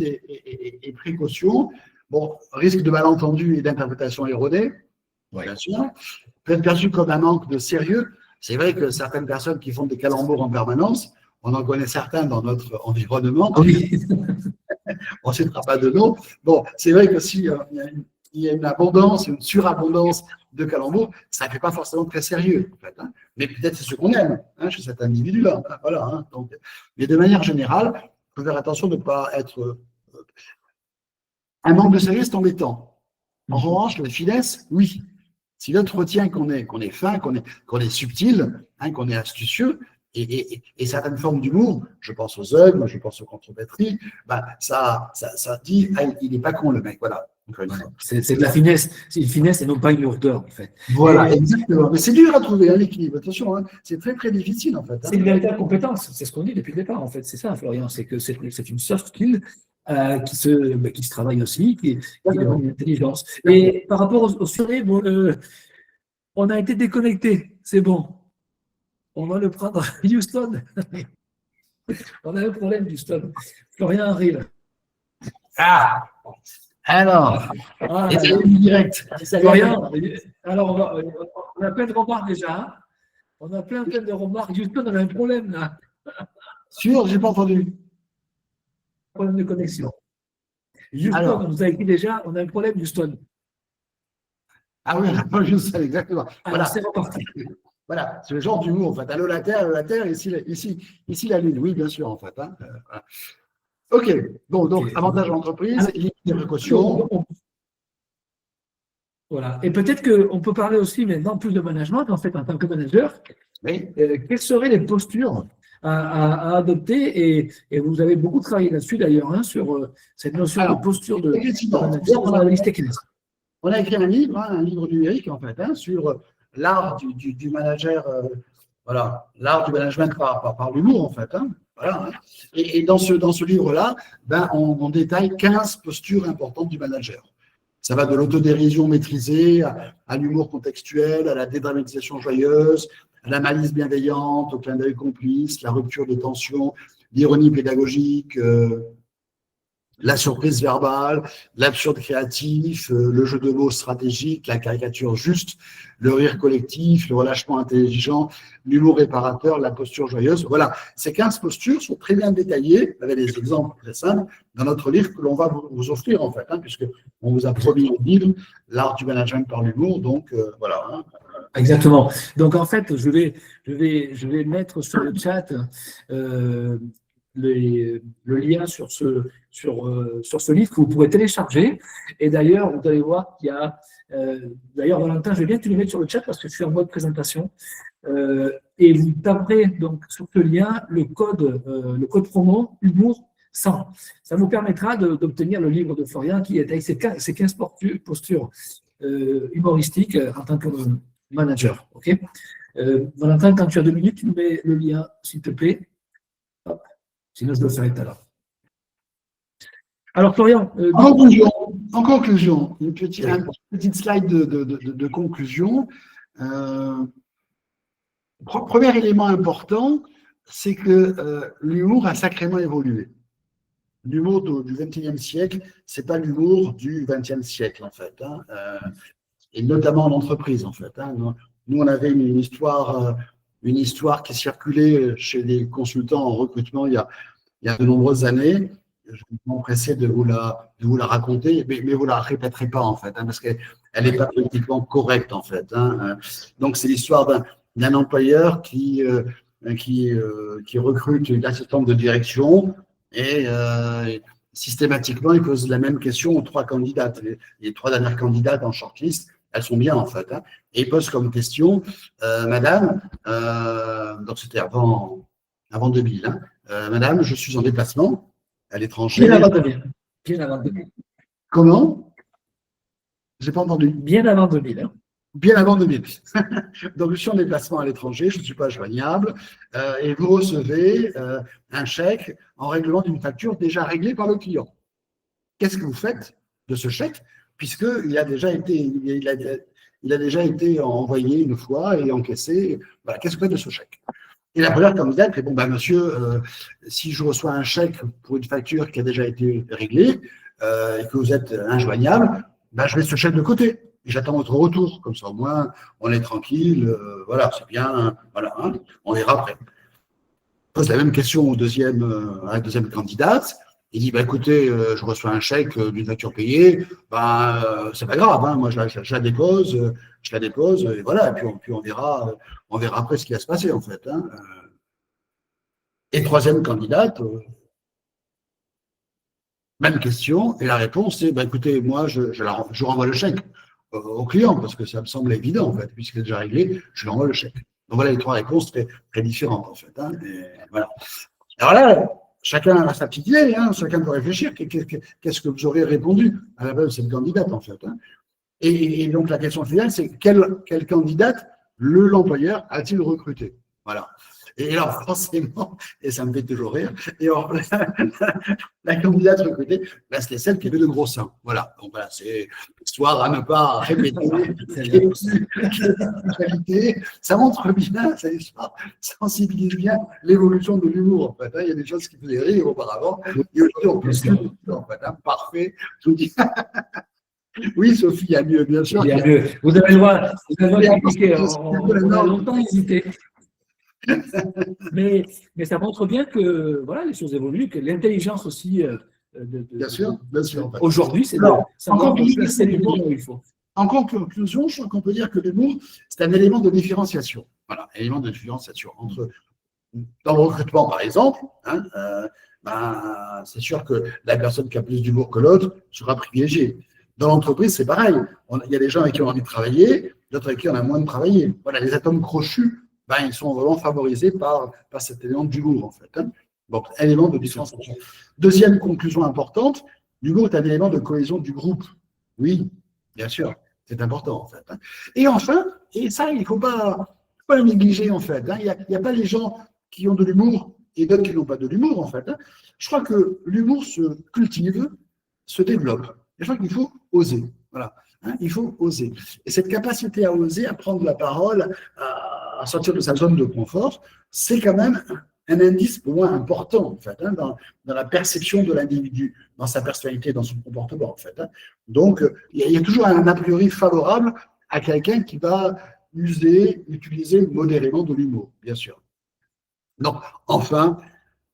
et précaution, bon, risque de malentendu et d'interprétation erronée, bien sûr, peut être perçu comme un manque de sérieux. C'est vrai que certaines personnes qui font des calembours en permanence, on en connaît certains dans notre environnement, oui. On ne citera pas de nom. Bon, c'est vrai que s'il y a une abondance, une surabondance de calembours, ça ne fait pas forcément très sérieux, en fait, hein. Mais peut-être c'est ce qu'on aime hein, chez cet individu-là. Voilà, hein. Donc, mais de manière générale, il faut faire attention de ne pas être. Un manque de sérieux, c'est embêtant. En revanche, la finesse, oui. Si l'autre retient qu'on est fin, qu'on est subtil, hein, qu'on est astucieux, et certaines formes d'humour, je pense aux œuvres, je pense aux contre-batteries, ben, ça dit, ah, il n'est pas con le mec, voilà. C'est de la finesse, c'est une finesse et non pas une lourdeur, en fait. Voilà, exactement. Mais c'est dur à trouver, hein, l'équilibre, attention, hein, c'est très très difficile, en fait. Hein. C'est une véritable compétence, c'est ce qu'on dit depuis le départ, en fait, c'est ça, Florian, c'est que c'est une soft skill qui se travaille aussi, qui est une intelligence. Et par rapport au sujet, bon, on a été déconnecté, c'est bon. On va le prendre à Houston. On a un problème, Houston. Florian arrive. Ah, alors, direct. Florian, alors on a plein de remarques déjà. On a plein de remarques. Houston, on a un problème là. Sûr, j'ai pas entendu. Problème de connexion. Houston, on nous a écrit déjà, on a un problème, Houston. Ah oui, Houston, exactement. Alors, c'est reparti. Voilà, c'est le genre d'humour, en fait. Allô la Terre, ici la Lune. Oui, bien sûr, en fait. Hein. Voilà. OK. Bon, donc, avantage de l'entreprise, limite des précautions. Voilà. Et peut-être qu'on peut parler aussi maintenant plus de management, en fait, en tant que manager. Oui. Quelles seraient les postures à adopter et vous avez beaucoup travaillé là-dessus, d'ailleurs, hein, sur cette notion de posture de manager. On a écrit un livre numérique, en fait, hein, sur l'art du manager, voilà, l'art du management par l'humour, en fait. Hein, voilà, hein. Et dans ce livre-là, ben, on détaille 15 postures importantes du manager. Ça va de l'autodérision maîtrisée à l'humour contextuel, à la dédramatisation joyeuse, à la malice bienveillante, au clin d'œil complice, la rupture de tension, l'ironie pédagogique, la surprise verbale, l'absurde créatif, le jeu de mots stratégique, la caricature juste, le rire collectif, le relâchement intelligent, l'humour réparateur, la posture joyeuse. Voilà, ces 15 postures sont très bien détaillées, avec des exemples très simples, dans notre livre que l'on va vous offrir, en fait, hein, puisqu'on vous a promis le livre, l'art du management par l'humour, donc voilà. Hein. Exactement. Donc en fait, je vais mettre sur le chat le lien sur ce livre que vous pourrez télécharger. Et d'ailleurs, vous allez voir qu'il y a, d'ailleurs Valentin, je vais bien te le mettre sur le chat parce que je suis en mode présentation. Et vous taperez donc sur ce lien le code promo Humour 100. Ça vous permettra d'obtenir le livre de Florian qui est avec ses 15 postures humoristiques en tant que manager. Ok. Valentin, quand tu as 2 minutes, tu mets le lien, s'il te plaît. Hop. Sinon, je le ferai tout à l'heure. Alors, Florian. En conclusion, une petite slide de conclusion. Premier élément important, c'est que l'humour a sacrément évolué. L'humour du XXIe siècle, c'est pas l'humour du XXe siècle, en fait. Et notamment en entreprise, en fait. Nous, on avait une histoire qui circulait chez les consultants en recrutement il y a de nombreuses années. Je m'empressais de vous la raconter, mais vous la répéterez pas, en fait, parce qu'elle n'est pas politiquement correcte, en fait. Donc, c'est l'histoire d'un employeur qui recrute une assistante de direction et systématiquement, il pose la même question aux 3 candidates. Les 3 dernières candidates en shortlist, elles sont bien, en fait. Et il pose comme question, Madame, donc c'était avant 2000, Madame, je suis en déplacement à l'étranger. Bien avant 2000. Bien avant 2000. Comment? Je n'ai pas entendu. Bien avant 2000. Bien avant 2000. Donc, je suis en déplacement à l'étranger, je ne suis pas joignable, et vous recevez un chèque en règlement d'une facture déjà réglée par le client. Qu'est-ce que vous faites de ce chèque, puisqu'il a déjà été envoyé une fois et encaissé? Voilà, qu'est-ce que vous faites de ce chèque? Et la première candidate répond, monsieur, si je reçois un chèque pour une facture qui a déjà été réglée et que vous êtes injoignable, je mets ce chèque de côté. Et j'attends votre retour, comme ça au moins on est tranquille, voilà, c'est bien, voilà, on verra après. Je pose la même question à la deuxième candidate. Il dit, écoutez, je reçois un chèque d'une facture payée, c'est pas grave, moi je la dépose, et voilà, et puis on verra après ce qui va se passer, en fait. Et troisième candidate, même question, et la réponse c'est, écoutez, moi je renvoie le chèque au client, parce que ça me semble évident, en fait, puisqu'il est déjà réglé, je lui envoie le chèque. Donc voilà les 3 réponses très, très différentes, en fait. Et voilà. Alors là, chacun a sa petite idée, chacun peut réfléchir. Qu'est-ce que vous auriez répondu à la base de cette candidate, en fait. Et donc la question finale, c'est quelle candidate l'employeur a-t-il recruté? Voilà. Et alors, forcément, et ça me fait toujours rire, et alors, la candidate recrutée, c'était celle qui avait de gros seins. Voilà. Donc voilà, c'est histoire à ne pas répéter. Ça montre bien, cette histoire sensibilise bien l'évolution de l'humour. En fait, il y a des choses qui faisaient rire auparavant, et aujourd'hui, on peut se dire, en fait, parfait. Je vous dis. Oui, Sophie, il y a mieux, bien sûr. Il y a mieux. Vous avez le droit d'expliquer. On a longtemps hésité. Mais ça montre bien que voilà, les choses évoluent, que l'intelligence aussi. Bien sûr. Aujourd'hui, c'est l'humour où il faut. En conclusion, je crois qu'on peut dire que l'humour, c'est un élément de différenciation. Voilà, un élément de différenciation entre. Dans le recrutement, par exemple, c'est sûr que la personne qui a plus d'humour que l'autre sera privilégiée. Dans l'entreprise, c'est pareil. Il y a des gens avec qui on a envie de travailler, d'autres avec qui on a moins de travailler. Voilà, les atomes crochus, ils sont vraiment favorisés par cet élément d'humour, en fait. Donc, élément de différenciation. Deuxième conclusion importante, l'humour est un élément de cohésion du groupe. Oui, bien sûr, c'est important, en fait. Et enfin, et ça, il ne faut pas le négliger, en fait. Il n'y a pas les gens qui ont de l'humour et d'autres qui n'ont pas de l'humour, en fait. Je crois que l'humour se cultive, se développe. Et je crois qu'il faut oser. Voilà. Il faut oser. Et cette capacité à oser, à prendre la parole, à sortir de sa zone de confort, c'est quand même un indice pour moi important, en fait, dans la perception de l'individu, dans sa personnalité, dans son comportement, en fait. Donc, il y a toujours un a priori favorable à quelqu'un qui va utiliser modérément de l'humour, bien sûr. Donc, enfin,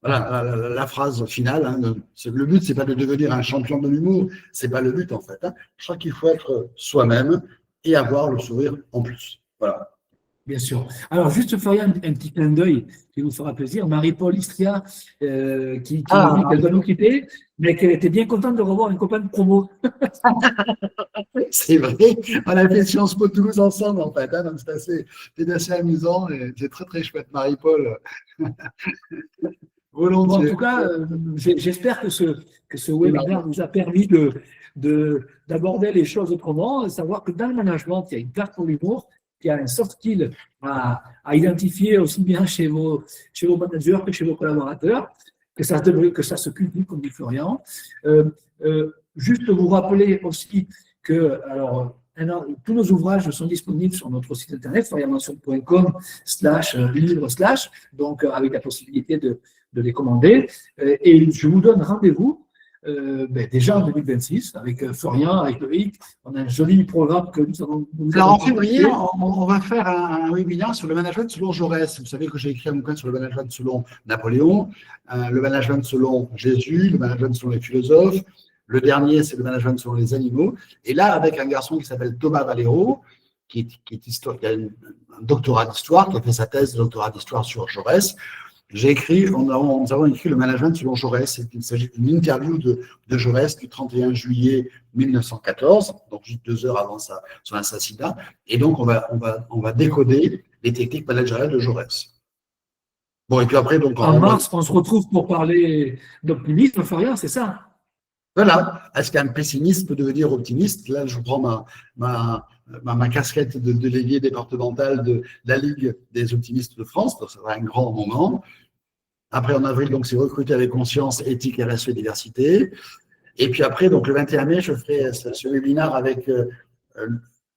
voilà, la phrase finale, le but, c'est pas de devenir un champion de l'humour, c'est pas le but, en fait. Je crois qu'il faut être soi-même et avoir le sourire en plus. Voilà. Bien sûr. Alors, juste Florian, un petit clin d'œil qui vous fera plaisir. Marie-Paul Istria, qui nous dit Ah, qu'elle doit nous quitter, mais qu'elle était bien contente de revoir un copain de promo. c'est vrai, on a fait Sciences Po Toulouse ensemble en fait, hein, donc c'est assez amusant et c'est très très chouette, Marie-Paul, Bon, en volontiers. tout cas, j'espère que ce Et Marie- webinaire nous a permis d'aborder les choses autrement, savoir que dans le management, il y a une place pour l'humour, qu'il y a un soft skill à identifier aussi bien chez vos managers que chez vos collaborateurs, que ça se cultive, comme dit Florian. Juste vous rappeler aussi que, alors, tous nos ouvrages sont disponibles sur notre site internet, florianmanson.com/livre/, donc avec la possibilité de les commander. Et je vous donne rendez-vous déjà en 2026 avec Florian, avec Loïc. On a un joli programme que nous Alors avons en février, constitué. on va faire un webinaire sur le management selon Jaurès. Vous savez que j'ai écrit un bouquin sur le management selon Napoléon, le management selon Jésus, le management selon les philosophes. Le dernier, c'est le management selon les animaux. Et là, avec un garçon qui s'appelle Thomas Valero, qui a un doctorat d'histoire, qui a fait sa thèse de doctorat d'histoire sur Jaurès, nous avons écrit le management selon Jaurès. Il s'agit d'une interview de Jaurès du 31 juillet 1914, donc juste 2 heures avant son assassinat. Et donc, on va décoder les techniques managériales de Jaurès. Bon, et puis après, donc, En mars, on se retrouve pour parler d'optimisme, Florian, c'est ça? voilà. Est-ce qu'un pessimiste peut devenir optimiste? Là, je prends ma casquette de délégué départemental de la Ligue des optimistes de France, donc ça sera un grand moment. Après, en avril, donc, c'est recruter avec conscience, éthique, RSE, diversité. Et puis après, donc, le 21 mai, je ferai ce webinaire avec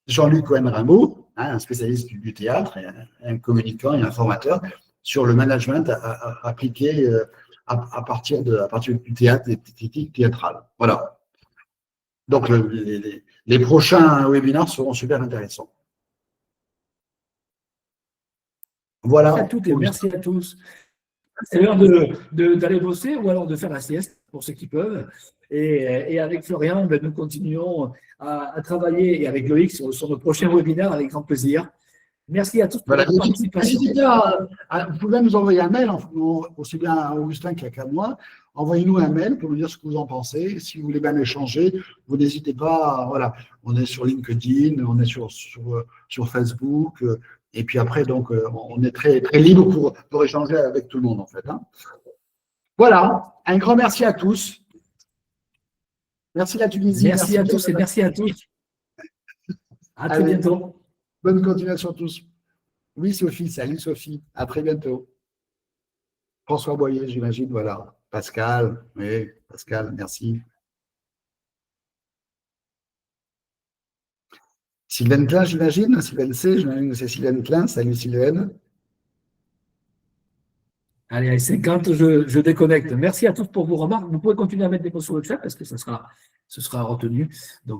Jean-Luc Cohen-Rimbaud, hein, un spécialiste du théâtre, un communicant et un formateur, sur le management appliqué à partir du théâtre, des techniques théâtrales. Voilà. Donc, les prochains webinaires seront super intéressants. Voilà. Merci à toutes et merci à tous. C'est l'heure d'aller bosser ou alors de faire la sieste pour ceux qui peuvent. Et avec Florian, nous continuons à travailler et avec Loïc sur nos prochains webinaires avec grand plaisir. Merci à tous pour Voilà. votre participation. N'hésitez pas, vous pouvez nous envoyer un mail, aussi bien à Augustin qu'à moi. Envoyez-nous un mail pour nous dire ce que vous en pensez. Si vous voulez bien échanger, vous n'hésitez pas. Voilà, on est sur LinkedIn, on est sur Facebook. Et puis après, donc, on est très, très libre pour échanger avec tout le monde, en fait. Hein. Voilà, un grand merci à tous. Merci la Tunisie. Merci à tous et merci à tous. À très bientôt. Bonne continuation à tous. Oui, Sophie, salut Sophie. À très bientôt. François Boyer, j'imagine, voilà. Pascal, oui, Pascal, merci. Sylvaine Klein, j'imagine. Sylvaine C, j'imagine que c'est Sylvaine Klein. Salut Sylvaine. Allez, à 50, je déconnecte. Merci à tous pour vos remarques. Vous pouvez continuer à mettre des mots sur le chat parce que ce sera retenu. Donc,